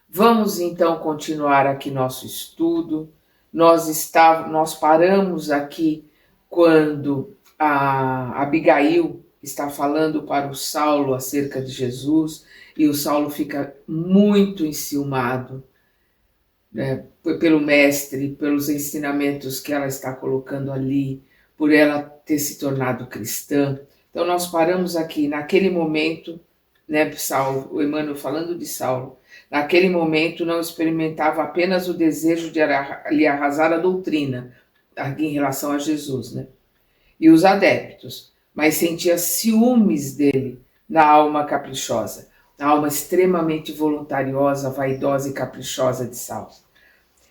Vamos então continuar aqui nosso estudo. Nós paramos aqui quando a Abigail está falando para o Saulo acerca de Jesus e o Saulo fica muito enciumado, né, pelo mestre, pelos ensinamentos que ela está colocando ali, por ela ter se tornado cristã. Então nós paramos aqui naquele momento, né, Saulo, o Emmanuel falando de Saulo, naquele momento não experimentava apenas o desejo de lhe arrasar a doutrina em relação a Jesus, né, e os adeptos, mas sentia ciúmes dele na alma caprichosa, na alma extremamente voluntariosa, vaidosa e caprichosa de Saulo.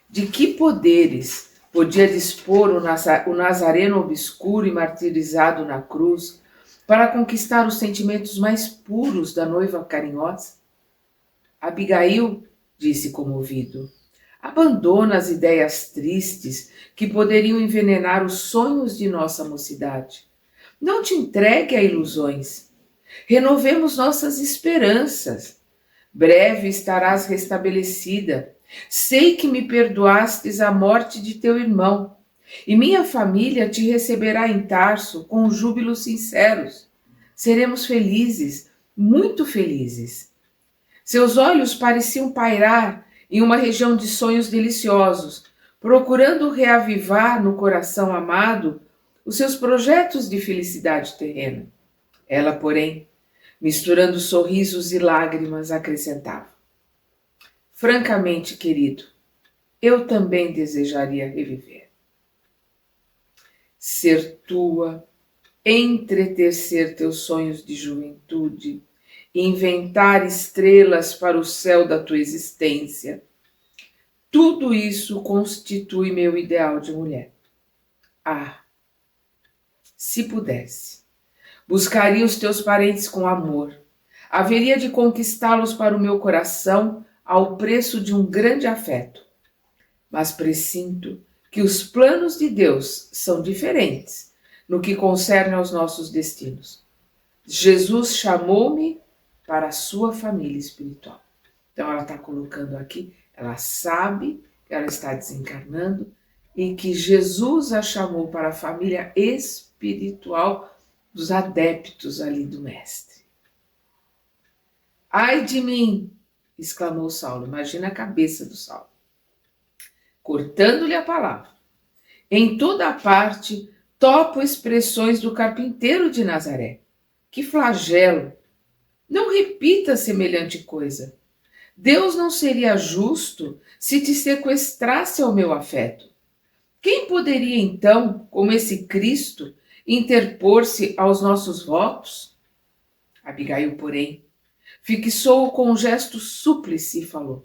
De que poderes podia dispor o Nazareno obscuro e martirizado na cruz para conquistar os sentimentos mais puros da noiva carinhosa? Abigail disse comovido: abandona as ideias tristes que poderiam envenenar os sonhos de nossa mocidade. Não te entregue a ilusões. Renovemos nossas esperanças. Breve estarás restabelecida. Sei que me perdoastes a morte de teu irmão, e minha família te receberá em Tarso com júbilos sinceros. Seremos felizes, muito felizes. Seus olhos pareciam pairar em uma região de sonhos deliciosos, procurando reavivar no coração amado os seus projetos de felicidade terrena. Ela, porém, misturando sorrisos e lágrimas, acrescentava: francamente, querido, eu também desejaria reviver. Ser tua, entretecer teus sonhos de juventude, inventar estrelas para o céu da tua existência. Tudo isso constitui meu ideal de mulher. Ah, se pudesse, buscaria os teus parentes com amor. Haveria de conquistá-los para o meu coração ao preço de um grande afeto. Mas pressinto que os planos de Deus são diferentes no que concerne aos nossos destinos. Jesus chamou-me para a sua família espiritual. Então ela está colocando aqui, ela sabe que ela está desencarnando e que Jesus a chamou para a família espiritual dos adeptos ali do Mestre. Ai de mim! Exclamou Saulo. Imagina a cabeça do Saulo. Cortando-lhe a palavra. Em toda a parte topo expressões do carpinteiro de Nazaré. Que flagelo! Não repita semelhante coisa. Deus não seria justo se te sequestrasse ao meu afeto. Quem poderia então, como esse Cristo, interpor-se aos nossos votos? Abigail, porém, fixou-o com um gesto súplice e falou: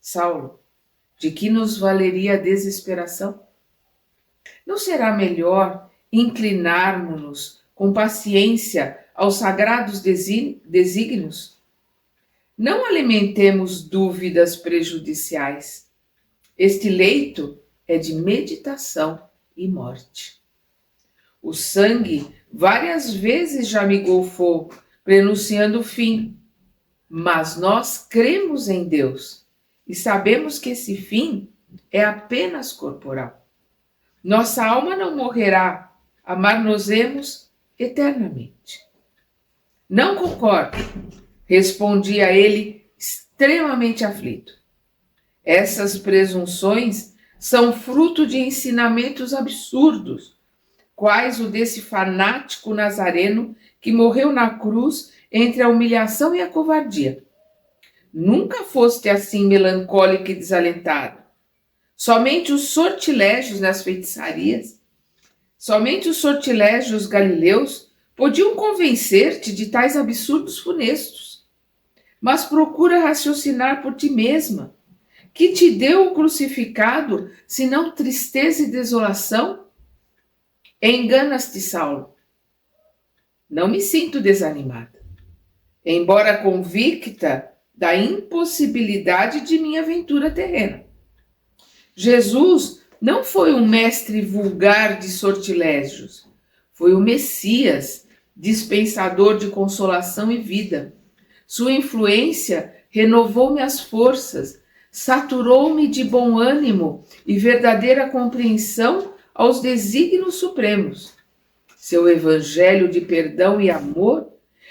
Saulo, de que nos valeria a desesperação? Não será melhor inclinarmos-nos com paciência aos sagrados desígnios? Não alimentemos dúvidas prejudiciais. Este leito é de meditação e morte. O sangue várias vezes já me golfou, prenunciando o fim. Mas nós cremos em Deus e sabemos que esse fim é apenas corporal. Nossa alma não morrerá, amar-nos-emos eternamente. Não concordo, respondia ele extremamente aflito. Essas presunções são fruto de ensinamentos absurdos, quais o desse fanático nazareno que morreu na cruz entre a humilhação e a covardia. Nunca foste assim melancólico e desalentado. Somente os sortilégios nas feitiçarias, somente os sortilégios galileus podiam convencer-te de tais absurdos funestos. Mas procura raciocinar por ti mesma. Que te deu o crucificado, senão tristeza e desolação? Enganas-te, Saulo. Não me sinto desanimada, embora convicta da impossibilidade de minha aventura terrena. Jesus não foi um mestre vulgar de sortilégios, foi o Messias, dispensador de consolação e vida. Sua influência renovou-me as forças, saturou-me de bom ânimo e verdadeira compreensão aos desígnios supremos. Seu evangelho de perdão e amor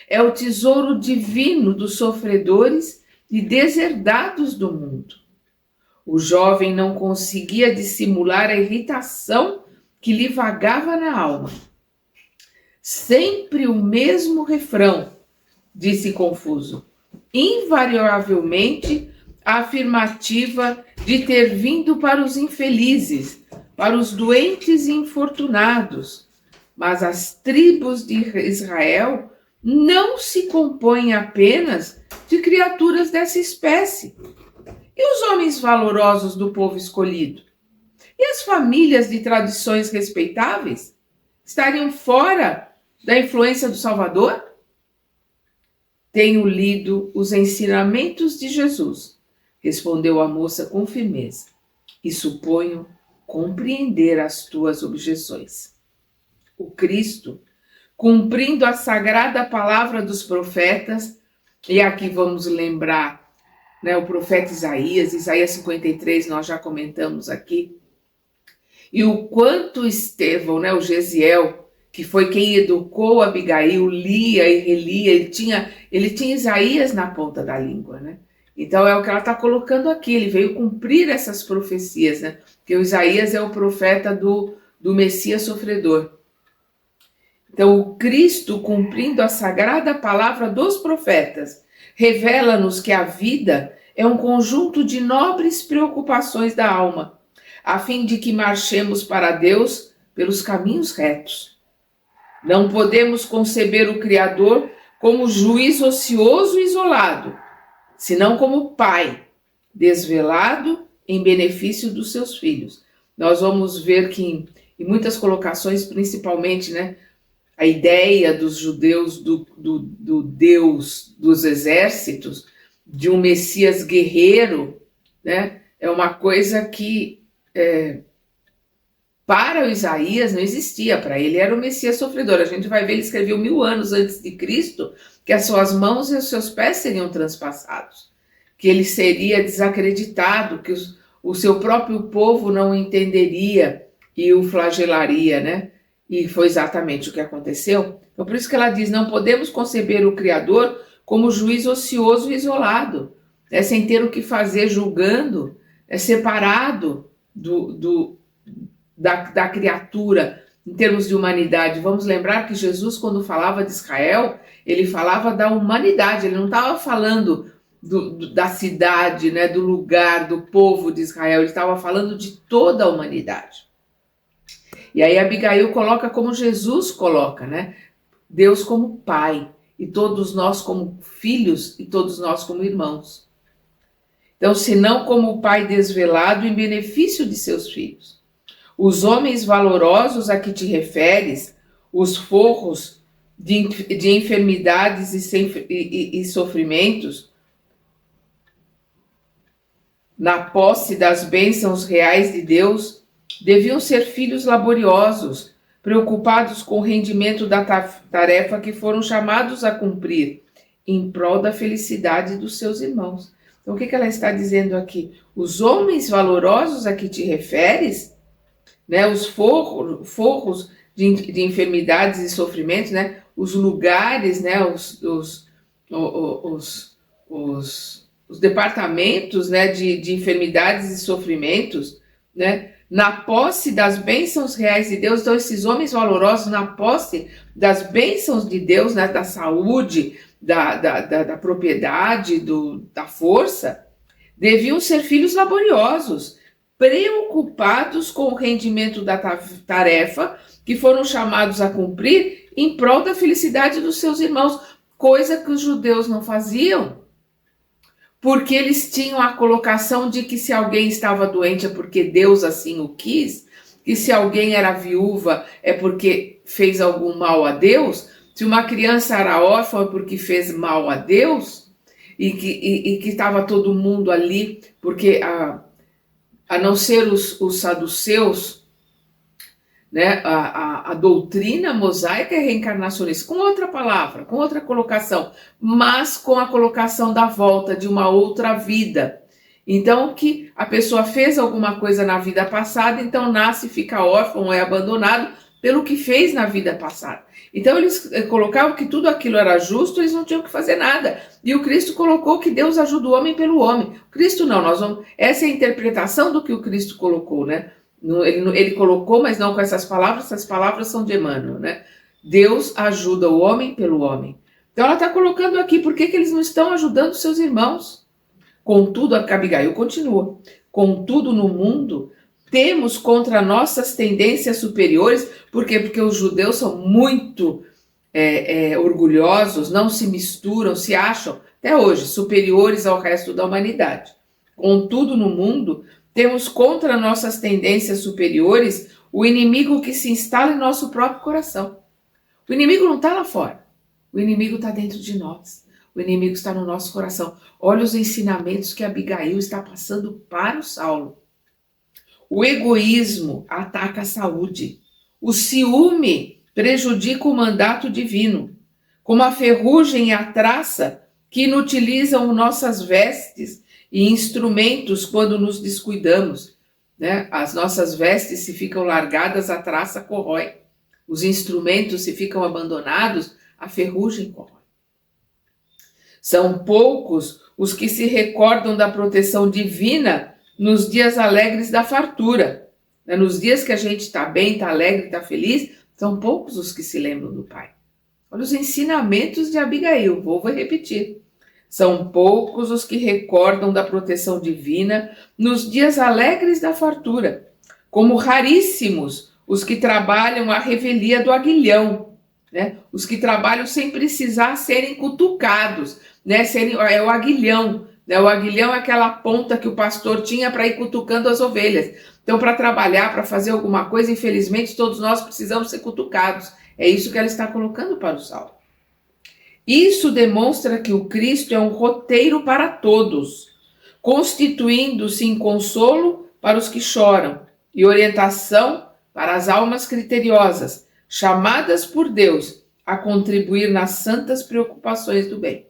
é o tesouro divino dos sofredores e deserdados do mundo. O jovem não conseguia dissimular a irritação que lhe vagava na alma. Sempre o mesmo refrão, disse confuso. Invariavelmente a afirmativa de ter vindo para os infelizes, para os doentes e infortunados. Mas as tribos de Israel não se compõem apenas de criaturas dessa espécie. E os homens valorosos do povo escolhido? E as famílias de tradições respeitáveis? Estariam fora da influência do Salvador? Tenho lido os ensinamentos de Jesus, respondeu a moça com firmeza, e suponho compreender as tuas objeções. O Cristo, cumprindo a sagrada palavra dos profetas, e aqui vamos lembrar, né, o profeta Isaías 53, nós já comentamos aqui, e o quanto Estevão, né, o Gesiel, que foi quem educou Abigail, lia e relia, ele tinha Isaías na ponta da língua, né? Então é o que ela está colocando aqui, ele veio cumprir essas profecias, né? Porque o Isaías é o profeta do Messias sofredor. Então o Cristo, cumprindo a sagrada palavra dos profetas, revela-nos que a vida é um conjunto de nobres preocupações da alma, a fim de que marchemos para Deus pelos caminhos retos. Não podemos conceber o Criador como juiz ocioso e isolado, senão como pai, desvelado em benefício dos seus filhos. Nós vamos ver que em muitas colocações, principalmente, né, a ideia dos judeus do Deus dos exércitos, de um Messias guerreiro, né, é uma coisa que para o Isaías não existia, para ele era o Messias sofredor. A gente vai ver, ele escreveu 1000 anos antes de Cristo, que as suas mãos e os seus pés seriam transpassados, que ele seria desacreditado, que o seu próprio povo não o entenderia e o flagelaria, né? E foi exatamente o que aconteceu. Então, por isso que ela diz, não podemos conceber o Criador como juiz ocioso e isolado, né? Sem ter o que fazer, julgando, separado da criatura em termos de humanidade. Vamos lembrar que Jesus, quando falava de Israel, ele falava da humanidade, ele não estava falando da cidade, né, do lugar, do povo de Israel, ele estava falando de toda a humanidade. E aí Abigail coloca como Jesus coloca, né? Deus como pai, e todos nós como filhos, e todos nós como irmãos. Então, senão como o pai desvelado em benefício de seus filhos. Os homens valorosos a que te referes, os forros de enfermidades e sofrimentos, na posse das bênçãos reais de Deus, deviam ser filhos laboriosos, preocupados com o rendimento da tarefa que foram chamados a cumprir, em prol da felicidade dos seus irmãos. Então, o que ela está dizendo aqui? Os homens valorosos a que te referes, né, os forros de enfermidades e sofrimentos, né, os lugares, né, os departamentos, né, de enfermidades e sofrimentos, né, na posse das bênçãos reais de Deus. Então, esses homens valorosos, na posse das bênçãos de Deus, né, da saúde, da propriedade, da força, deviam ser filhos laboriosos, preocupados com o rendimento da tarefa que foram chamados a cumprir em prol da felicidade dos seus irmãos, coisa que os judeus não faziam, porque eles tinham a colocação de que se alguém estava doente é porque Deus assim o quis, que se alguém era viúva é porque fez algum mal a Deus, se uma criança era órfã é porque fez mal a Deus, e que estava todo mundo ali, porque a não ser os saduceus, né, a doutrina mosaica é reencarnacionista, com outra palavra, com outra colocação, mas com a colocação da volta de uma outra vida. Então, que a pessoa fez alguma coisa na vida passada, então nasce, fica órfão, é abandonado pelo que fez na vida passada. Então, eles colocavam que tudo aquilo era justo, eles não tinham que fazer nada. E o Cristo colocou que Deus ajuda o homem pelo homem. O Cristo não, essa é a interpretação do que o Cristo colocou, né? Ele colocou, mas não com essas palavras são de Emmanuel, né? Deus ajuda o homem pelo homem. Então, ela está colocando aqui, por que eles não estão ajudando seus irmãos? Contudo, a Abigail continua, contudo no mundo temos contra nossas tendências superiores, por quê? Porque os judeus são muito orgulhosos, não se misturam, se acham, até hoje, superiores ao resto da humanidade. Contudo no mundo temos contra nossas tendências superiores o inimigo que se instala em nosso próprio coração. O inimigo não está lá fora, o inimigo está dentro de nós. O inimigo está no nosso coração. Olha os ensinamentos que Abigail está passando para o Saulo. O egoísmo ataca a saúde. O ciúme prejudica o mandato divino. Como a ferrugem e a traça que inutilizam nossas vestes e instrumentos quando nos descuidamos, né? As nossas vestes, se ficam largadas, a traça corrói. Os instrumentos, se ficam abandonados, a ferrugem corrói. São poucos os que se recordam da proteção divina nos dias alegres da fartura. Nos dias que a gente está bem, está alegre, está feliz, são poucos os que se lembram do Pai. Olha os ensinamentos de Abigail, vou repetir. São poucos os que recordam da proteção divina nos dias alegres da fartura, como raríssimos os que trabalham a revelia do aguilhão, né? Os que trabalham sem precisar serem cutucados, né? É o aguilhão, né? O aguilhão é aquela ponta que o pastor tinha para ir cutucando as ovelhas. Então, para trabalhar, para fazer alguma coisa, infelizmente, todos nós precisamos ser cutucados. É isso que ela está colocando para o Saulo. Isso demonstra que o Cristo é um roteiro para todos, constituindo-se em consolo para os que choram e orientação para as almas criteriosas, chamadas por Deus a contribuir nas santas preocupações do bem.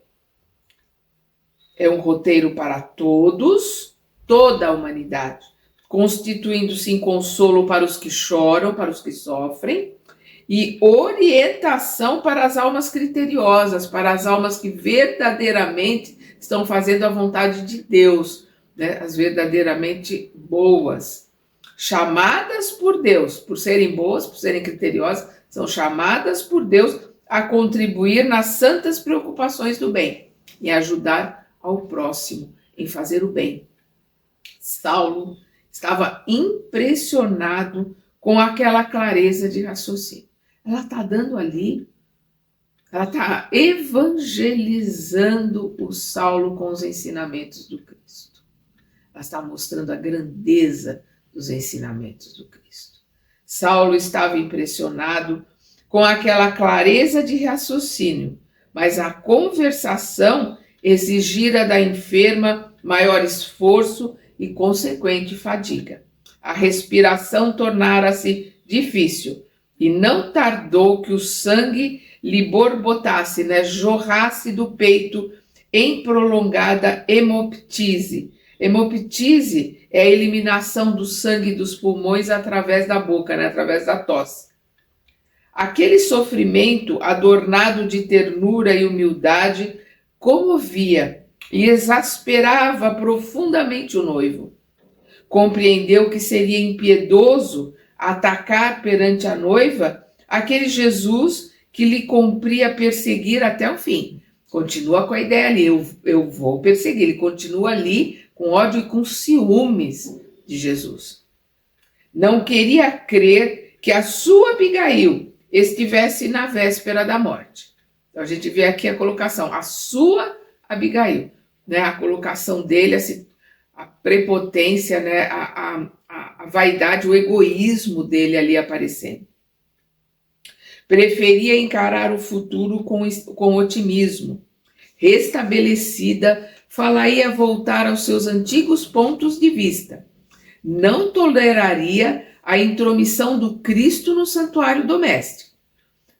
É um roteiro para todos, toda a humanidade, constituindo-se em consolo para os que choram, para os que sofrem, e orientação para as almas criteriosas, para as almas que verdadeiramente estão fazendo a vontade de Deus, né? As verdadeiramente boas, chamadas por Deus, por serem boas, por serem criteriosas, são chamadas por Deus a contribuir nas santas preocupações do bem, em ajudar ao próximo, em fazer o bem. Saulo estava impressionado com aquela clareza de raciocínio. Ela está dando ali, ela está evangelizando o Saulo com os ensinamentos do Cristo. Ela está mostrando a grandeza dos ensinamentos do Cristo. Saulo estava impressionado com aquela clareza de raciocínio, mas a conversação exigira da enferma maior esforço e consequente fadiga. A respiração tornara-se difícil, e não tardou que o sangue lhe borbotasse, né, jorrasse do peito em prolongada hemoptise. Hemoptise é a eliminação do sangue dos pulmões através da boca, né, através da tosse. Aquele sofrimento, adornado de ternura e humildade, comovia e exasperava profundamente o noivo. Compreendeu que seria impiedoso atacar perante a noiva aquele Jesus que lhe cumpria perseguir até o fim. Continua com a ideia ali, eu vou perseguir. Ele continua ali com ódio e com ciúmes de Jesus. Não queria crer que a sua Abigail estivesse na véspera da morte. Então a gente vê aqui a colocação, a sua Abigail, né? A colocação dele, a prepotência, né? A vaidade, o egoísmo dele ali aparecendo. Preferia encarar o futuro com otimismo. Restabelecida, falaria voltar aos seus antigos pontos de vista. Não toleraria a intromissão do Cristo no santuário doméstico.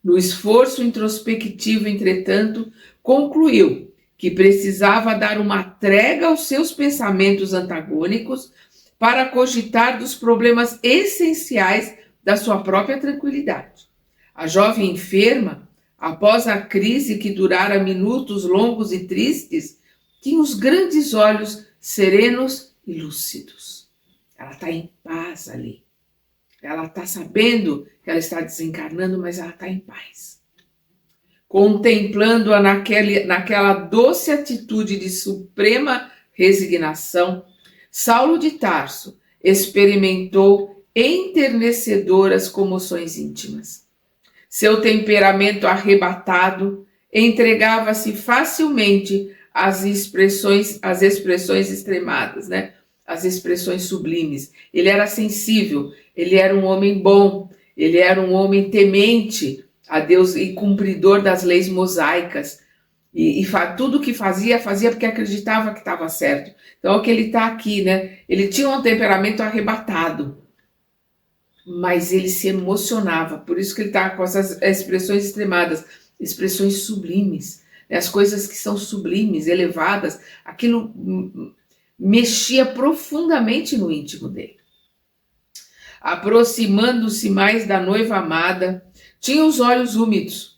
No esforço introspectivo, entretanto, concluiu que precisava dar uma trégua aos seus pensamentos antagônicos para cogitar dos problemas essenciais da sua própria tranquilidade. A jovem enferma, após a crise que durara minutos longos e tristes, tinha os grandes olhos serenos e lúcidos. Ela está em paz ali. Ela está sabendo que ela está desencarnando, mas ela está em paz. Contemplando-a naquela doce atitude de suprema resignação, Saulo de Tarso experimentou enternecedoras comoções íntimas. Seu temperamento arrebatado entregava-se facilmente às expressões extremadas, né? As expressões sublimes. Ele era sensível, ele era um homem bom, ele era um homem temente a Deus e cumpridor das leis mosaicas. E tudo que fazia porque acreditava que estava certo. Então, é o que ele está aqui, né? Ele tinha um temperamento arrebatado, mas ele se emocionava. Por isso que ele está com essas expressões extremadas, expressões sublimes. Né? As coisas que são sublimes, elevadas, aquilo mexia profundamente no íntimo dele. Aproximando-se mais da noiva amada, tinha os olhos úmidos.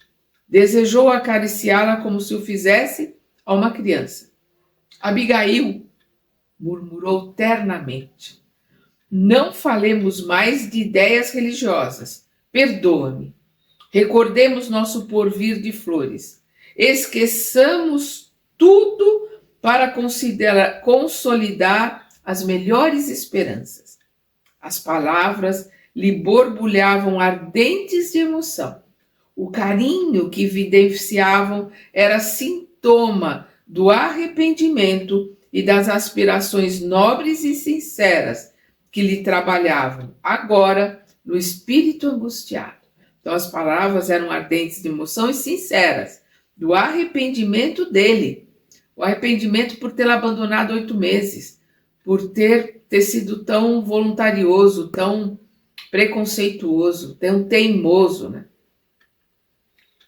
Desejou acariciá-la como se o fizesse a uma criança. Abigail, murmurou ternamente, não falemos mais de ideias religiosas. Perdoa-me. Recordemos nosso porvir de flores. Esqueçamos tudo para consolidar as melhores esperanças. As palavras lhe borbulhavam ardentes de emoção. O carinho que evidenciavam era sintoma do arrependimento e das aspirações nobres e sinceras que lhe trabalhavam, agora, no espírito angustiado. Então, as palavras eram ardentes de emoção e sinceras, do arrependimento dele. O arrependimento por tê-la abandonado 8 meses, por ter sido tão voluntarioso, tão preconceituoso, tão teimoso, né?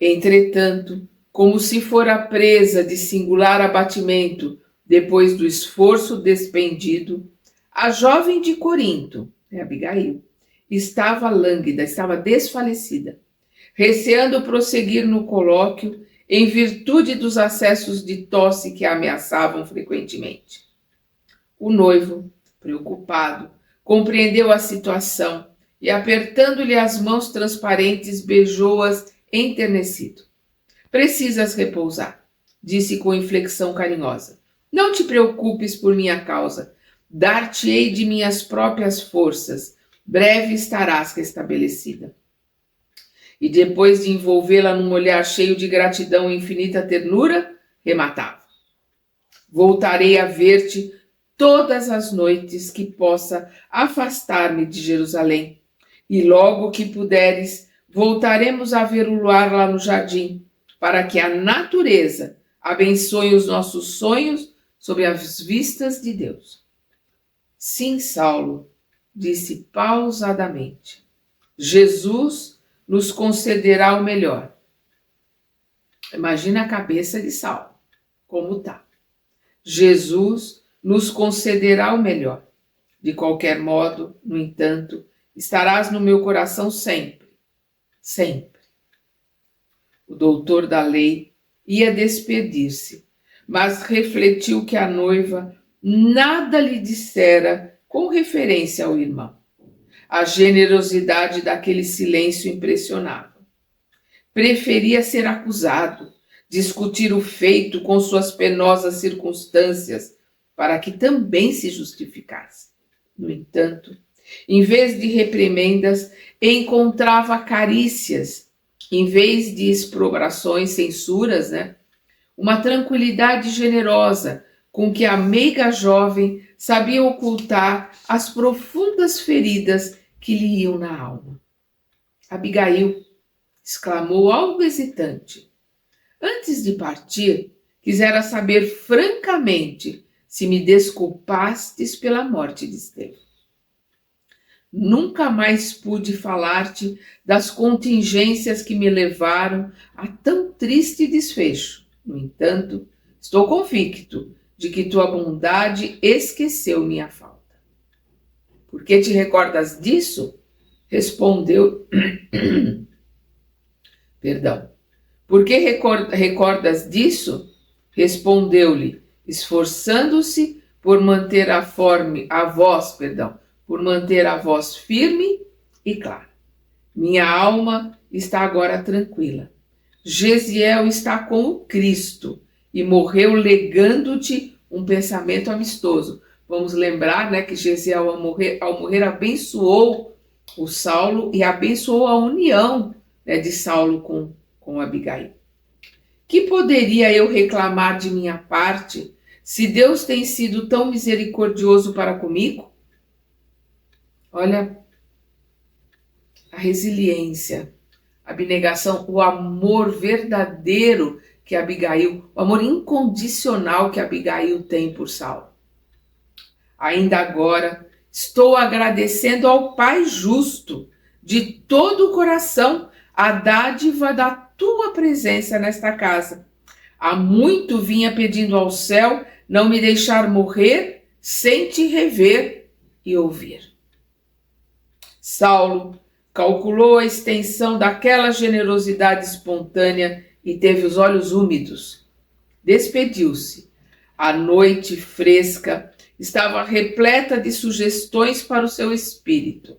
Entretanto, como se fora presa de singular abatimento depois do esforço despendido, a jovem de Corinto, Abigail, estava lânguida, estava desfalecida, receando prosseguir no colóquio em virtude dos acessos de tosse que a ameaçavam frequentemente. O noivo, preocupado, compreendeu a situação e, apertando-lhe as mãos transparentes, beijou-as enternecido. Precisas repousar, disse com inflexão carinhosa. Não te preocupes por minha causa. Dar-te-ei de minhas próprias forças. Breve estarás restabelecida. E depois de envolvê-la num olhar cheio de gratidão e infinita ternura, rematava. Voltarei a ver-te todas as noites que possa afastar-me de Jerusalém. E logo que puderes, voltaremos a ver o luar lá no jardim, para que a natureza abençoe os nossos sonhos sob as vistas de Deus. Sim, Saulo, disse pausadamente. Jesus nos concederá o melhor. Imagina a cabeça de Saulo, como está. Jesus nos concederá o melhor. De qualquer modo, no entanto, estarás no meu coração sempre. Sempre. O doutor da lei ia despedir-se, mas refletiu que a noiva nada lhe dissera com referência ao irmão. A generosidade daquele silêncio impressionava. Preferia ser acusado, discutir o feito com suas penosas circunstâncias, para que também se justificasse. No entanto, em vez de reprimendas, encontrava carícias, em vez de exprobrações, censuras, né? Uma tranquilidade generosa com que a meiga jovem sabia ocultar as profundas feridas que lhe iam na alma. Abigail, exclamou algo hesitante. Antes de partir, quisera saber francamente se me desculpastes pela morte de Estevão. Nunca mais pude falar-te das contingências que me levaram a tão triste desfecho. No entanto, estou convicto de que tua bondade esqueceu minha falta. Por que te recordas disso? Respondeu. Perdão. Por que recordas disso? Respondeu-lhe, esforçando-se por manter por manter a voz firme e clara. Minha alma está agora tranquila. Gesiel está com o Cristo e morreu legando-te um pensamento amistoso. Vamos lembrar, né, que Gesiel, ao morrer, abençoou o Saulo e abençoou a união, né, de Saulo com Abigail. Que poderia eu reclamar de minha parte se Deus tem sido tão misericordioso para comigo? Olha, a resiliência, a abnegação, o amor verdadeiro que Abigail, o amor incondicional que Abigail tem por Saulo. Ainda agora, estou agradecendo ao Pai justo, de todo o coração, a dádiva da tua presença nesta casa. Há muito vinha pedindo ao céu não me deixar morrer sem te rever e ouvir. Saulo calculou a extensão daquela generosidade espontânea e teve os olhos úmidos. Despediu-se. A noite fresca estava repleta de sugestões para o seu espírito.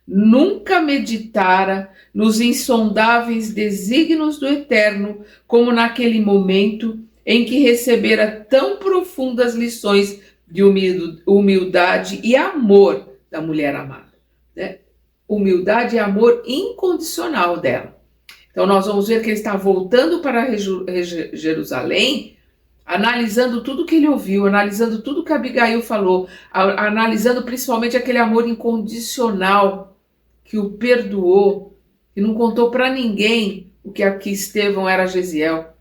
Nunca meditara nos insondáveis desígnios do Eterno como naquele momento em que recebera tão profundas lições de humildade e amor da mulher amada. Né? Humildade e amor incondicional dela. Então nós vamos ver que ele está voltando para Jerusalém, analisando tudo que ele ouviu, analisando tudo que Abigail falou, analisando principalmente aquele amor incondicional que o perdoou, que não contou para ninguém o que aqui Estevão era Gesiel.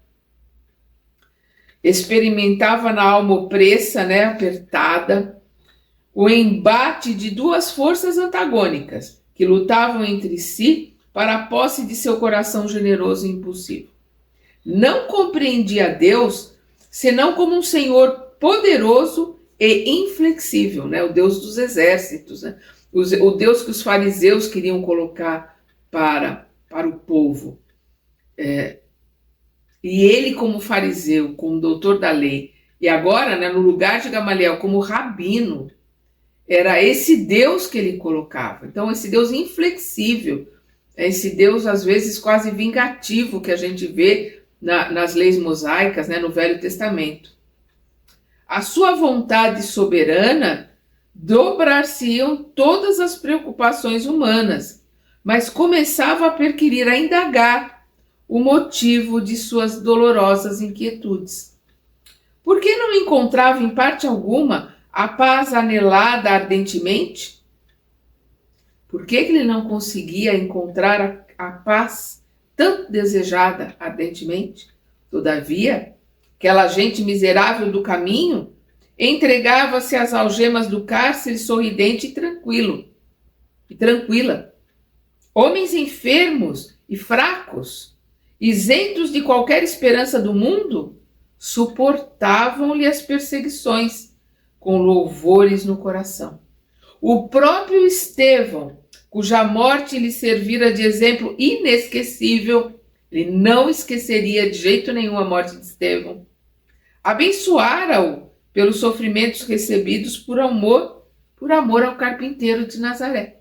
Experimentava na alma opressa, né, apertada, o embate de duas forças antagônicas que lutavam entre si para a posse de seu coração generoso e impulsivo. Não compreendia Deus senão como um Senhor poderoso e inflexível, né? O Deus dos exércitos, né? O Deus que os fariseus queriam colocar para o povo. E ele, como fariseu, como doutor da lei, e agora, né, no lugar de Gamaliel, como rabino, era esse Deus que ele colocava. Então, esse Deus inflexível, esse Deus, às vezes, quase vingativo que a gente vê nas leis mosaicas, né, no Velho Testamento. A sua vontade soberana dobrar-se-iam todas as preocupações humanas, mas começava a perquirir, a indagar o motivo de suas dolorosas inquietudes. Por que não encontrava em parte alguma a paz anelada ardentemente? Por que ele não conseguia encontrar a paz tanto desejada ardentemente? Todavia, aquela gente miserável do caminho entregava-se às algemas do cárcere sorridente e tranquila. Homens enfermos e fracos, isentos de qualquer esperança do mundo, suportavam-lhe as perseguições com louvores no coração. O próprio Estevão, cuja morte lhe servira de exemplo inesquecível, ele não esqueceria de jeito nenhum a morte de Estevão, abençoara-o pelos sofrimentos recebidos por amor ao carpinteiro de Nazaré.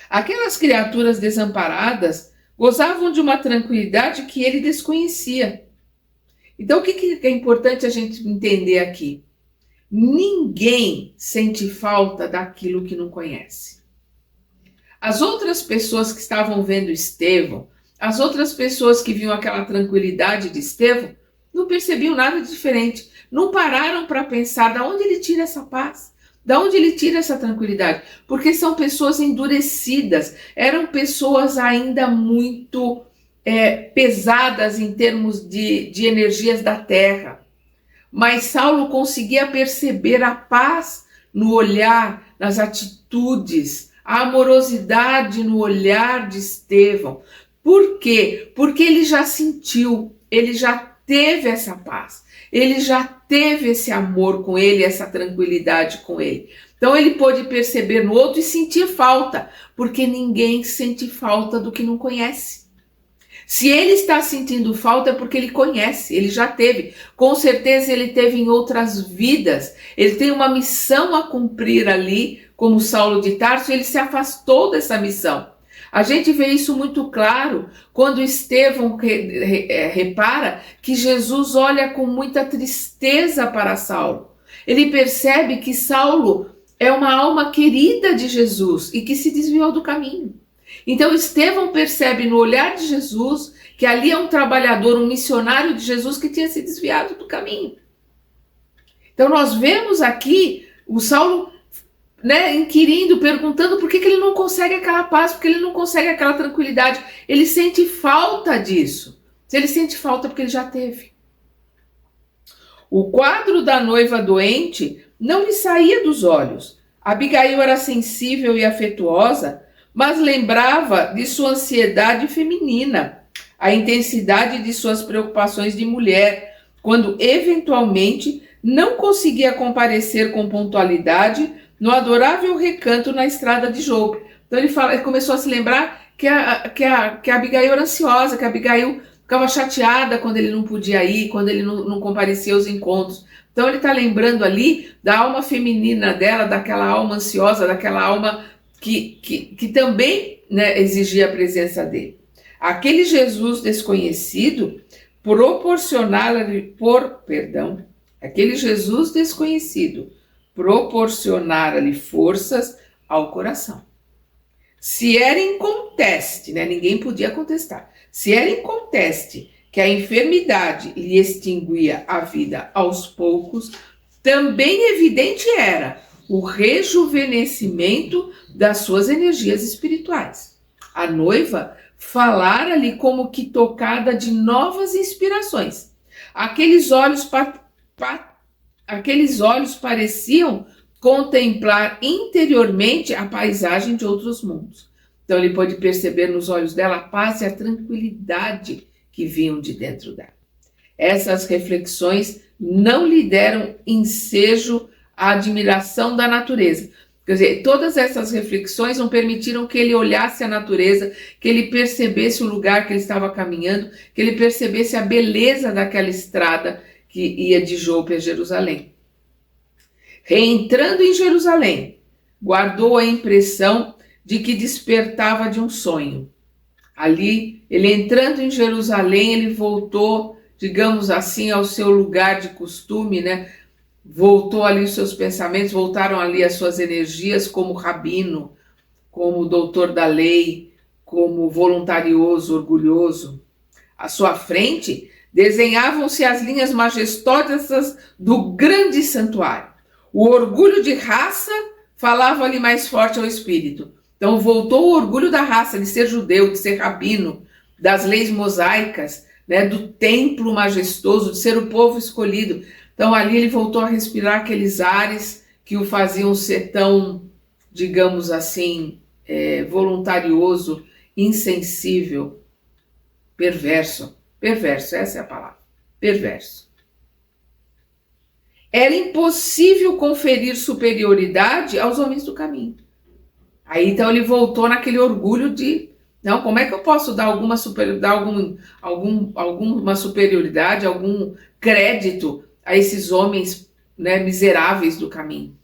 Aquelas criaturas desamparadas gozavam de uma tranquilidade que ele desconhecia. Então, o que é importante a gente entender aqui? Ninguém sente falta daquilo que não conhece. As outras pessoas que estavam vendo Estevão, as outras pessoas que viam aquela tranquilidade de Estevão, não percebiam nada diferente. Não pararam para pensar de onde ele tira essa paz, de onde ele tira essa tranquilidade. Porque são pessoas endurecidas, eram pessoas ainda muito pesadas em termos de energias da terra. Mas Saulo conseguia perceber a paz no olhar, nas atitudes, a amorosidade no olhar de Estevão. Por quê? Porque ele já sentiu, ele já teve essa paz, ele já teve esse amor com ele, essa tranquilidade com ele. Então ele pôde perceber no outro e sentir falta, porque ninguém sente falta do que não conhece. Se ele está sentindo falta é porque ele conhece, ele já teve. Com certeza ele teve em outras vidas. Ele tem uma missão a cumprir ali, como Saulo de Tarso, e ele se afastou dessa missão. A gente vê isso muito claro quando Estevão repara que Jesus olha com muita tristeza para Saulo. Ele percebe que Saulo é uma alma querida de Jesus e que se desviou do caminho. Então Estevão percebe no olhar de Jesus que ali é um trabalhador, um missionário de Jesus que tinha se desviado do caminho. Então nós vemos aqui o Saulo, inquirindo, perguntando por que ele não consegue aquela paz, porque ele não consegue aquela tranquilidade. Ele sente falta disso. Se ele sente falta, é porque ele já teve. O quadro da noiva doente não lhe saía dos olhos. Abigail era sensível e afetuosa, mas lembrava de sua ansiedade feminina, a intensidade de suas preocupações de mulher, quando eventualmente não conseguia comparecer com pontualidade no adorável recanto na estrada de Jope. Então ele começou a se lembrar que a Abigail era ansiosa, que a Abigail ficava chateada quando ele não podia ir, quando ele não comparecia aos encontros. Então ele está lembrando ali da alma feminina dela, daquela alma ansiosa, daquela alma que também exigia a presença dele. Aquele Jesus desconhecido proporcionara-lhe forças ao coração. Se era inconteste, ninguém podia contestar, se era inconteste que a enfermidade lhe extinguia a vida aos poucos, também evidente era o rejuvenescimento das suas energias espirituais. A noiva falara-lhe como que tocada de novas inspirações. Aqueles olhos pareciam contemplar interiormente a paisagem de outros mundos. Então ele pôde perceber nos olhos dela a paz e a tranquilidade que vinham de dentro dela. Essas reflexões não lhe deram ensejo à admiração da natureza. Quer dizer, todas essas reflexões não permitiram que ele olhasse a natureza, que ele percebesse o lugar que ele estava caminhando, que ele percebesse a beleza daquela estrada que ia de Jope a Jerusalém. Reentrando em Jerusalém, guardou a impressão de que despertava de um sonho. Ali, ele entrando em Jerusalém, ele voltou, digamos assim, ao seu lugar de costume, Voltou ali os seus pensamentos, voltaram ali as suas energias como rabino, como doutor da lei, como voluntarioso, orgulhoso. À sua frente, desenhavam-se as linhas majestosas do grande santuário. O orgulho de raça falava-lhe mais forte ao espírito. Então voltou o orgulho da raça, de ser judeu, de ser rabino, das leis mosaicas, do templo majestoso, de ser o povo escolhido. Então ali ele voltou a respirar aqueles ares que o faziam ser tão, digamos assim, voluntarioso, insensível, perverso. Perverso, essa é a palavra. Perverso. Era impossível conferir superioridade aos homens do caminho. Aí então ele voltou naquele orgulho de, não, como é que eu posso dar alguma superioridade, algum crédito a esses homens miseráveis do caminho?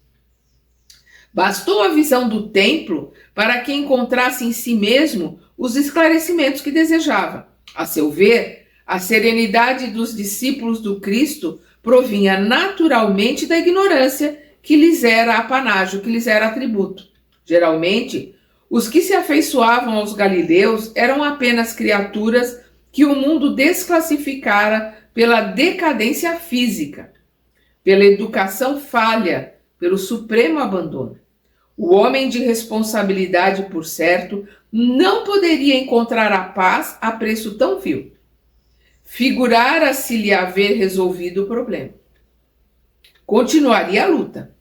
Bastou a visão do templo para que encontrasse em si mesmo os esclarecimentos que desejava. A seu ver, a serenidade dos discípulos do Cristo provinha naturalmente da ignorância que lhes era apanágio, que lhes era atributo. Geralmente, os que se afeiçoavam aos galileus eram apenas criaturas que o mundo desclassificara pela decadência física, pela educação falha, pelo supremo abandono. O homem de responsabilidade, por certo, não poderia encontrar a paz a preço tão vil. Figurara-se-lhe haver resolvido o problema. Continuaria a luta.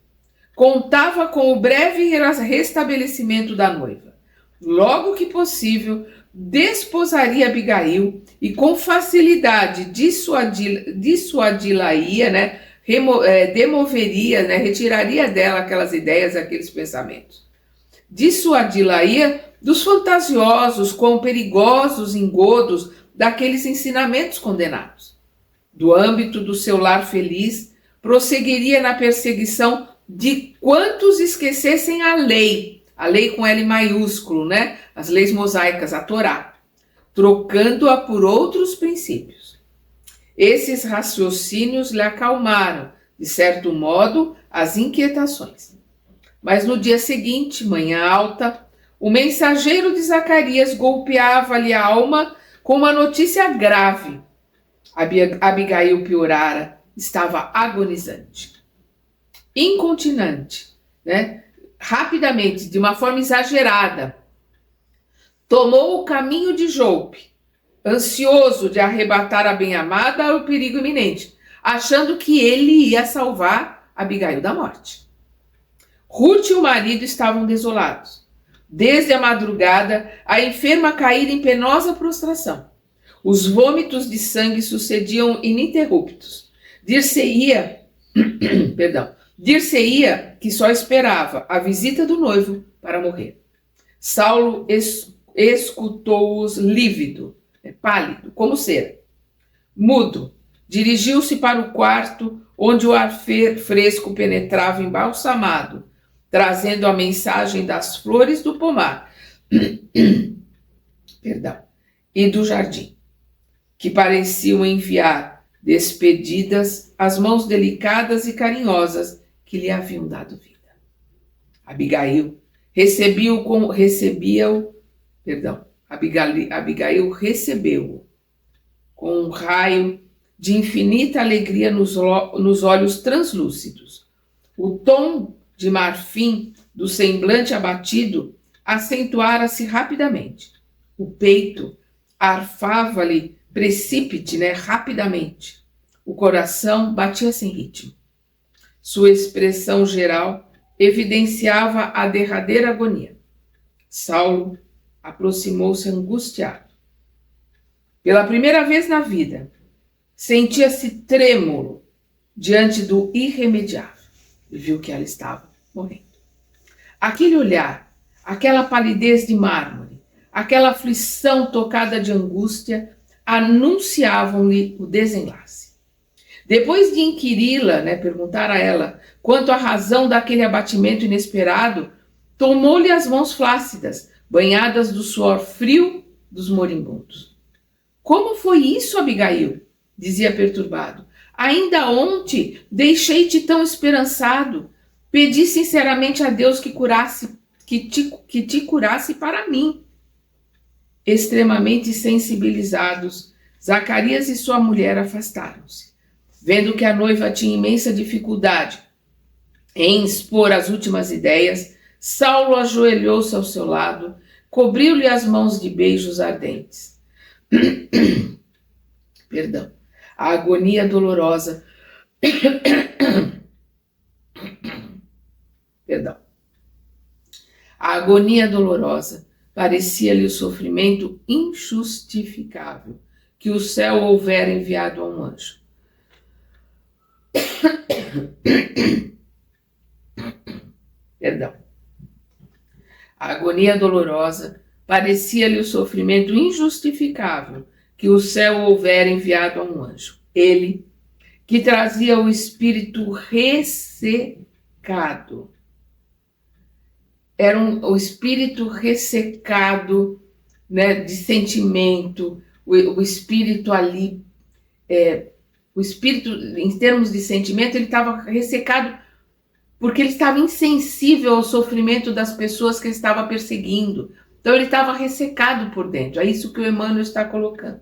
contava com o breve restabelecimento da noiva. Logo que possível, desposaria Abigail e com facilidade dissuadi-la-ia, né, demoveria, né, retiraria dela aquelas ideias, aqueles pensamentos. Dissuadi-la-ia dos fantasiosos, quão perigosos engodos daqueles ensinamentos condenados. Do âmbito do seu lar feliz, prosseguiria na perseguição de quantos esquecessem a lei com L maiúsculo, né? As leis mosaicas, a Torá, trocando-a por outros princípios. Esses raciocínios lhe acalmaram, de certo modo, as inquietações. Mas no dia seguinte, manhã alta, o mensageiro de Zacarias golpeava-lhe a alma com uma notícia grave. Abigail piorara, estava agonizante. Incontinente, né? Rapidamente, de uma forma exagerada, tomou o caminho de Jope, ansioso de arrebatar a bem-amada ao perigo iminente, achando que ele ia salvar Abigail da morte. Ruth e o marido estavam desolados. Desde a madrugada, a enferma caíra em penosa prostração. Os vômitos de sangue sucediam ininterruptos. Dir-se-ia que só esperava a visita do noivo para morrer. Saulo escutou-os lívido, pálido, como cera. Mudo, dirigiu-se para o quarto onde o ar fresco penetrava embalsamado, trazendo a mensagem das flores do pomar e do jardim, que pareciam enviar despedidas as mãos delicadas e carinhosas que lhe haviam dado vida. Abigail recebeu-o com um raio de infinita alegria nos olhos translúcidos. O tom de marfim do semblante abatido acentuara-se rapidamente. O peito arfava-lhe precípite, né, rapidamente. O coração batia sem ritmo. Sua expressão geral evidenciava a derradeira agonia. Saulo aproximou-se angustiado. Pela primeira vez na vida, sentia-se trêmulo diante do irremediável e viu que ela estava morrendo. Aquele olhar, aquela palidez de mármore, aquela aflição tocada de angústia anunciavam-lhe o desenlace. Depois de inquiri-la, né, perguntar a ela quanto à razão daquele abatimento inesperado, tomou-lhe as mãos flácidas, banhadas do suor frio dos moribundos. Como foi isso, Abigail? Dizia perturbado. Ainda ontem deixei-te tão esperançado. Pedi sinceramente a Deus que te curasse para mim. Extremamente sensibilizados, Zacarias e sua mulher afastaram-se. Vendo que a noiva tinha imensa dificuldade em expor as últimas ideias, Saulo ajoelhou-se ao seu lado, cobriu-lhe as mãos de beijos ardentes. A agonia dolorosa. A agonia dolorosa parecia-lhe o sofrimento injustificável que o céu houvera enviado a um anjo. A agonia dolorosa parecia-lhe o sofrimento injustificável que o céu houvera enviado a um anjo. Ele, que trazia o espírito ressecado. Era o espírito ressecado, né, de sentimento, o espírito ali, o espírito, em termos de sentimento, ele estava ressecado porque ele estava insensível ao sofrimento das pessoas que ele estava perseguindo. Então ele estava ressecado por dentro. É isso que o Emmanuel está colocando.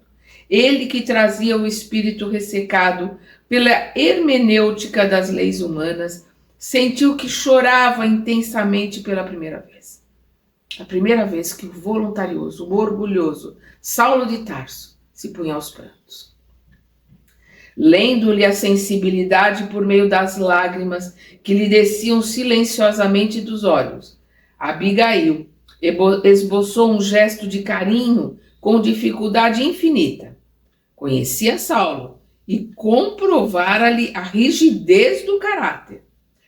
Ele que trazia o espírito ressecado pela hermenêutica das leis humanas, sentiu que chorava intensamente pela primeira vez. A primeira vez que o voluntarioso, o orgulhoso Saulo de Tarso se punha aos prantos. lendo-lhe a sensibilidade por meio das lágrimas que lhe desciam silenciosamente dos olhos. Abigail esboçou um gesto de carinho com dificuldade infinita. Conhecia Saulo e comprovara-lhe a rigidez do caráter.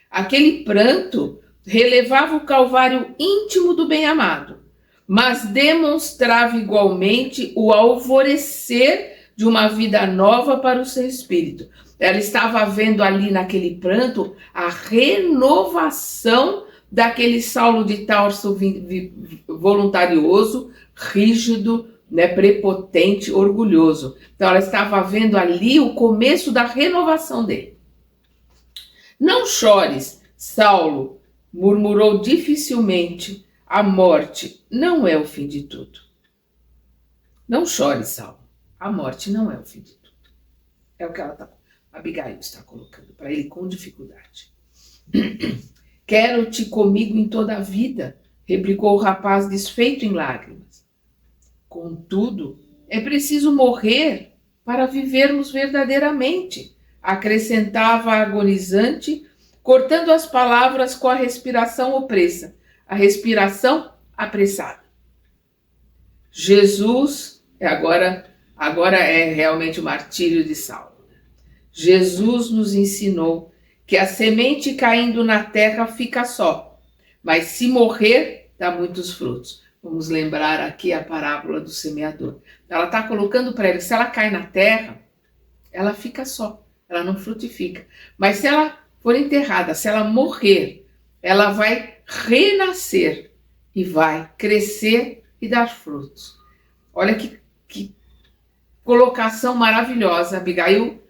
Aquele pranto relevava o calvário íntimo do bem-amado, mas demonstrava igualmente o alvorecer de uma vida nova para o seu espírito. Ela estava vendo ali naquele pranto a renovação daquele Saulo de Tarso voluntarioso, rígido, né, prepotente, orgulhoso. Então ela estava vendo ali o começo da renovação dele. Não chores, Saulo, murmurou dificilmente. A morte não é o fim de tudo. Não chore, Saulo. A morte não é o fim de tudo. É o que Abigail está colocando para ele com dificuldade. Quero-te comigo em toda a vida, replicou o rapaz desfeito em lágrimas. Contudo, é preciso morrer para vivermos verdadeiramente, acrescentava a agonizante, cortando as palavras com a respiração opressa, a respiração apressada. Jesus, agora é realmente o martírio de Saulo. Jesus nos ensinou que a semente caindo na terra fica só, mas se morrer, dá muitos frutos. Vamos lembrar aqui a parábola do semeador. Ela está colocando para ele, se ela cai na terra, ela fica só, ela não frutifica. Mas se ela for enterrada, se ela morrer, ela vai renascer e vai crescer e dar frutos. Olha que colocação maravilhosa, Abigail,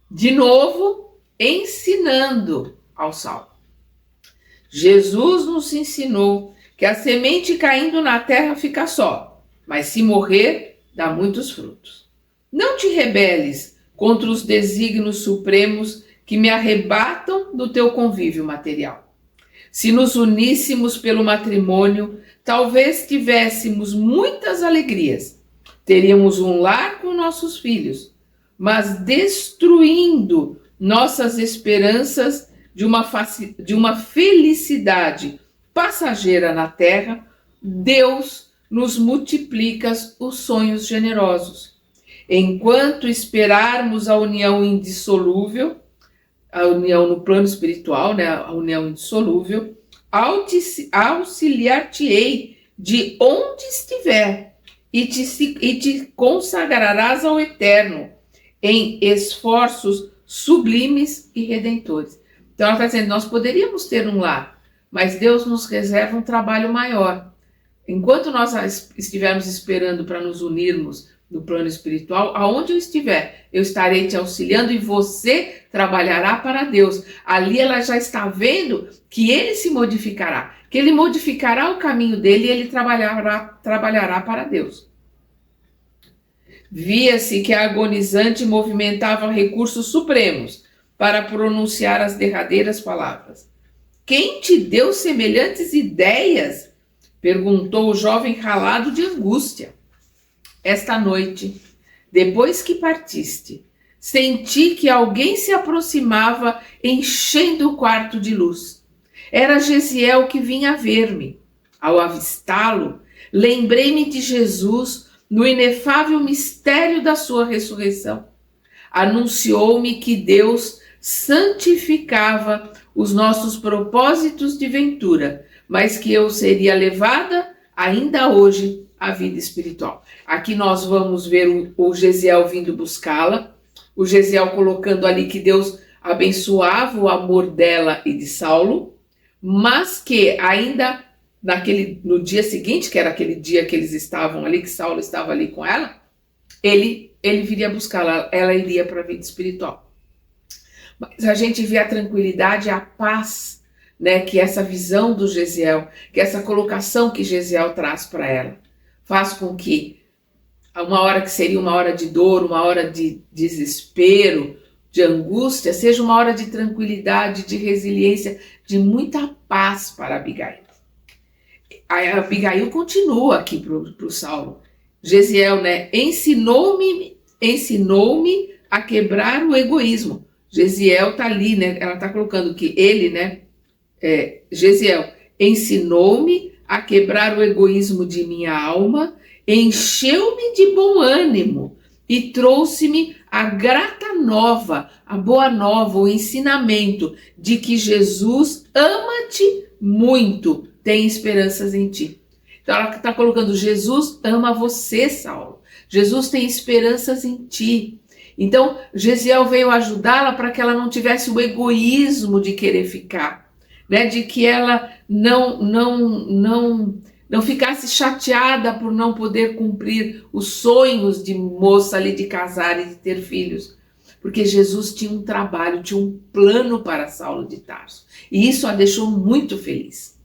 de novo, ensinando ao Saulo. Jesus nos ensinou que a semente caindo na terra fica só, mas se morrer, dá muitos frutos. Não te rebeles contra os desígnios supremos que me arrebatam do teu convívio material. Se nos uníssemos pelo matrimônio, talvez tivéssemos muitas alegrias. Teríamos um lar com nossos filhos, mas destruindo nossas esperanças de uma felicidade passageira na terra, Deus nos multiplica os sonhos generosos. Enquanto esperarmos a união indissolúvel, a união no plano espiritual, né, a união indissolúvel, auxiliar-te-ei de onde estiver e te consagrarás ao eterno em esforços sublimes e redentores. Então ela está dizendo, nós poderíamos ter um lar, mas Deus nos reserva um trabalho maior. Enquanto nós estivermos esperando para nos unirmos no plano espiritual, aonde eu estiver, eu estarei te auxiliando e você trabalhará para Deus. Ali ela já está vendo que ele se modificará, que ele modificará o caminho dele e ele trabalhará para Deus. Via-se que a agonizante movimentava recursos supremos para pronunciar as derradeiras palavras. Quem te deu semelhantes ideias? Perguntou o jovem ralado de angústia. Esta noite, depois que partiste, senti que alguém se aproximava enchendo o quarto de luz. Era Gesiel que vinha ver-me. Ao avistá-lo, lembrei-me de Jesus no inefável mistério da sua ressurreição. Anunciou-me que Deus santificava os nossos propósitos de ventura, mas que eu seria levada ainda hoje à vida espiritual. Aqui nós vamos ver o Gesiel vindo buscá-la, o Gesiel colocando ali que Deus abençoava o amor dela e de Saulo, mas que ainda no dia seguinte, que era aquele dia que eles estavam ali, que Saulo estava ali com ela, ele viria buscá-la, ela iria para a vida espiritual. Mas a gente vê a tranquilidade, a paz, né, que essa visão do Gesiel, que essa colocação que Gesiel traz para ela, faz com que uma hora que seria uma hora de dor, uma hora de desespero, de angústia, seja uma hora de tranquilidade, de resiliência, de muita paz para Abigail. A Abigail continua aqui para o Saulo. Gesiel, né, ensinou-me a quebrar o egoísmo. Gesiel está ali, né? Ela está colocando que ele, né? Gesiel, ensinou-me a quebrar o egoísmo de minha alma, encheu-me de bom ânimo e trouxe-me a grata nova, a boa nova, o ensinamento de que Jesus ama-te muito, tem esperanças em ti. Então ela está colocando, Jesus ama você, Saulo. Jesus tem esperanças em ti. Então Gesiel veio ajudá-la para que ela não tivesse o egoísmo de querer ficar, né? De que ela não ficasse chateada por não poder cumprir os sonhos de moça ali de casar e de ter filhos. Porque Jesus tinha um trabalho, tinha um plano para Saulo de Tarso. E isso a deixou muito feliz.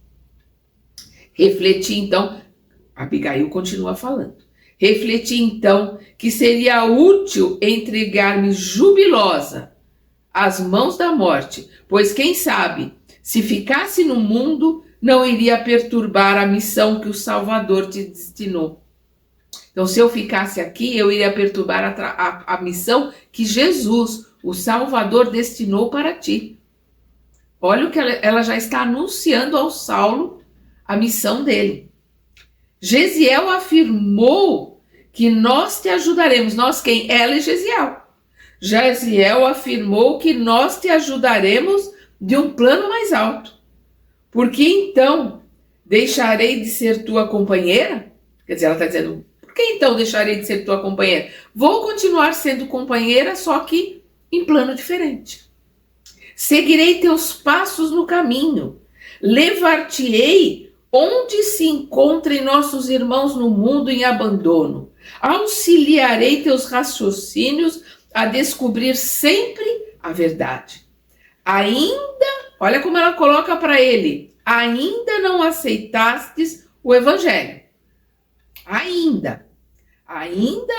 Refleti então, Abigail continua falando, refleti então que seria útil entregar-me jubilosa às mãos da morte, pois quem sabe, se ficasse no mundo, não iria perturbar a missão que o Salvador te destinou. Então, se eu ficasse aqui, eu iria perturbar a missão que Jesus, o Salvador, destinou para ti. Olha o que ela já está anunciando ao Saulo, a missão dele. Gesiel afirmou que nós te ajudaremos. Nós quem? Ela e Gesiel. Gesiel afirmou que nós te ajudaremos de um plano mais alto. Porque então deixarei de ser tua companheira? Quer dizer, ela está dizendo, por que então deixarei de ser tua companheira? Vou continuar sendo companheira, só que em plano diferente. Seguirei teus passos no caminho. Levar-te-ei onde se encontrem nossos irmãos no mundo em abandono. Auxiliarei teus raciocínios a descobrir sempre a verdade. Ainda, olha como ela coloca para ele, ainda não aceitastes o evangelho. Ainda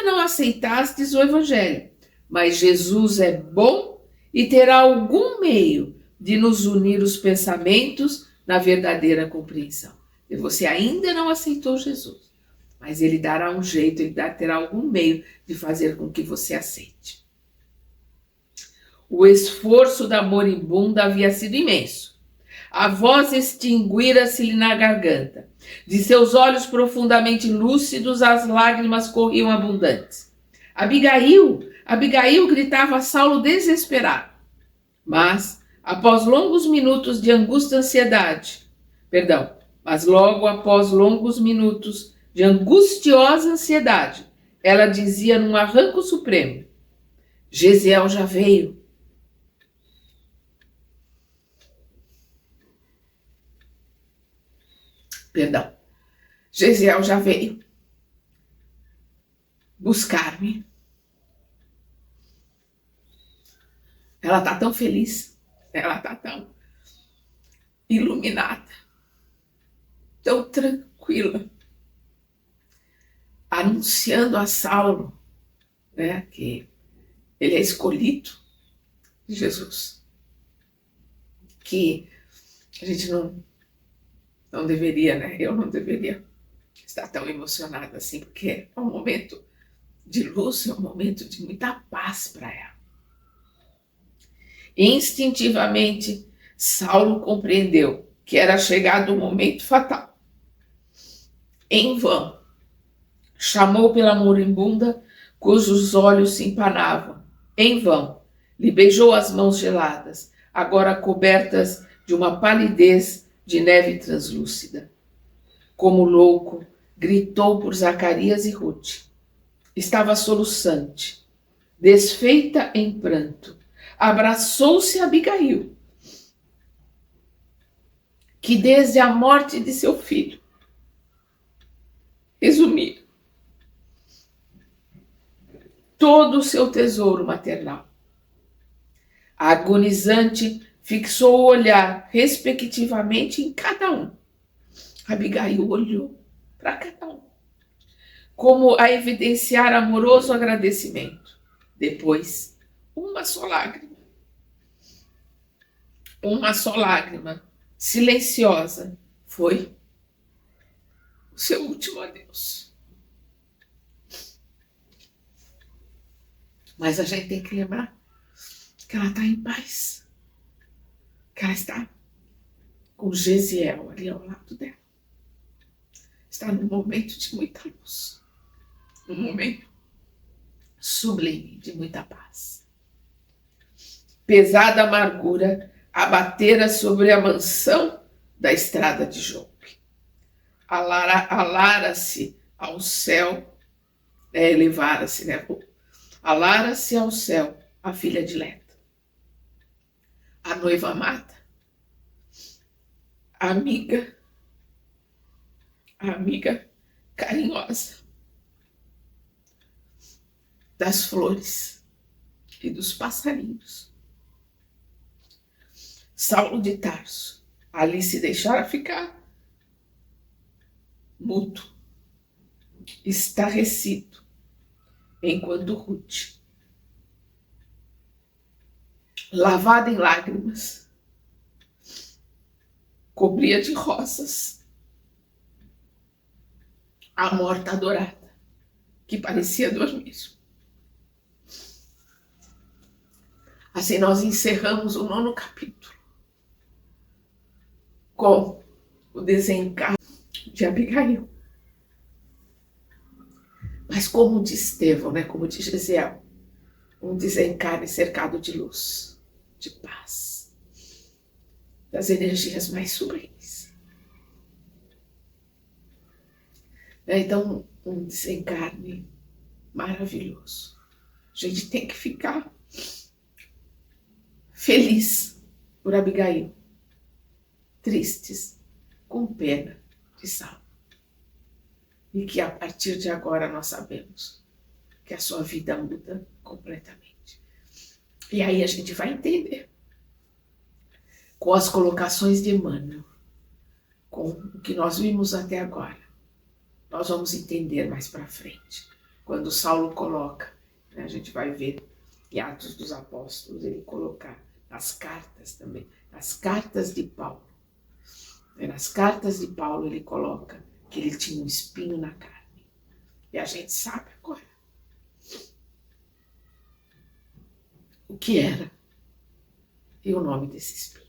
não aceitastes o evangelho. Mas Jesus é bom e terá algum meio de nos unir os pensamentos na verdadeira compreensão. E você ainda não aceitou Jesus, mas ele dará um jeito, ele terá algum meio de fazer com que você aceite. O esforço da moribunda havia sido imenso. A voz extinguira-se-lhe na garganta. De seus olhos profundamente lúcidos, as lágrimas corriam abundantes. Abigail gritava a Saulo desesperado. Mas logo após longos minutos de angustiosa ansiedade, ela dizia num arranco supremo, Gesiel já veio. Gesiel já veio buscar-me. Ela está tão feliz, ela está tão iluminada, tão tranquila, anunciando a Saulo, né, que ele é escolhido de Jesus, que a gente não deveria, né? Eu não deveria estar tão emocionada assim, porque é um momento de luz, é um momento de muita paz para ela. Instintivamente, Saulo compreendeu que era chegado o momento fatal. Em vão, chamou pela moribunda, cujos olhos se empanavam. Em vão, lhe beijou as mãos geladas, agora cobertas de uma palidez de neve translúcida. Como louco, gritou por Zacarias e Ruth. Estava soluçante, desfeita em pranto. Abraçou-se a Abigail, que desde a morte de seu filho, resumir todo o seu tesouro maternal. A agonizante fixou o olhar, respectivamente, em cada um. Abigail olhou para cada um, como a evidenciar amoroso agradecimento. Depois, uma só lágrima, silenciosa, foi o seu último adeus. Mas a gente tem que lembrar que ela está em paz, que ela está com Gesiel ali ao lado dela. Está num momento de muita luz, num momento sublime de muita paz. Pesada amargura abatera sobre a mansão da estrada de Jope. Alara-se ao céu, elevara-se, né? Alara-se ao céu a filha de Leta, a noiva amada, a amiga carinhosa das flores e dos passarinhos. Saulo de Tarso ali se deixara ficar mudo, estarrecido, enquanto Ruth, lavada em lágrimas, cobria de rosas a morta adorada, que parecia dormir. Assim nós encerramos o 9º capítulo com o desencargo de Abigail. Mas como de Estevão, né? Como de Gesiel, um desencarne cercado de luz, de paz, das energias mais sublimes. Então, um desencarne maravilhoso. A gente tem que ficar feliz por Abigail, tristes, com pena de Saulo. E que a partir de agora nós sabemos que a sua vida muda completamente. E aí a gente vai entender, com as colocações de Emmanuel, com o que nós vimos até agora, nós vamos entender mais para frente. Quando Saulo coloca, né, a gente vai ver em Atos dos Apóstolos, ele colocar nas cartas também, nas cartas de Paulo. Nas cartas de Paulo ele coloca que ele tinha um espinho na carne. E a gente sabe agora o que era e o nome desse espinho.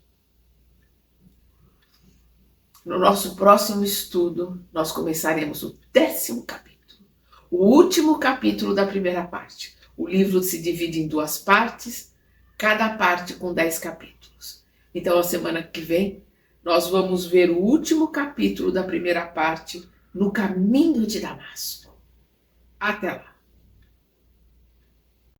No nosso próximo estudo, nós começaremos o 10º capítulo, o último capítulo da primeira parte. O livro se divide em 2 partes, cada parte com 10 capítulos. Então, a semana que vem, nós vamos ver o último capítulo da primeira parte, No Caminho de Damasco. Até lá!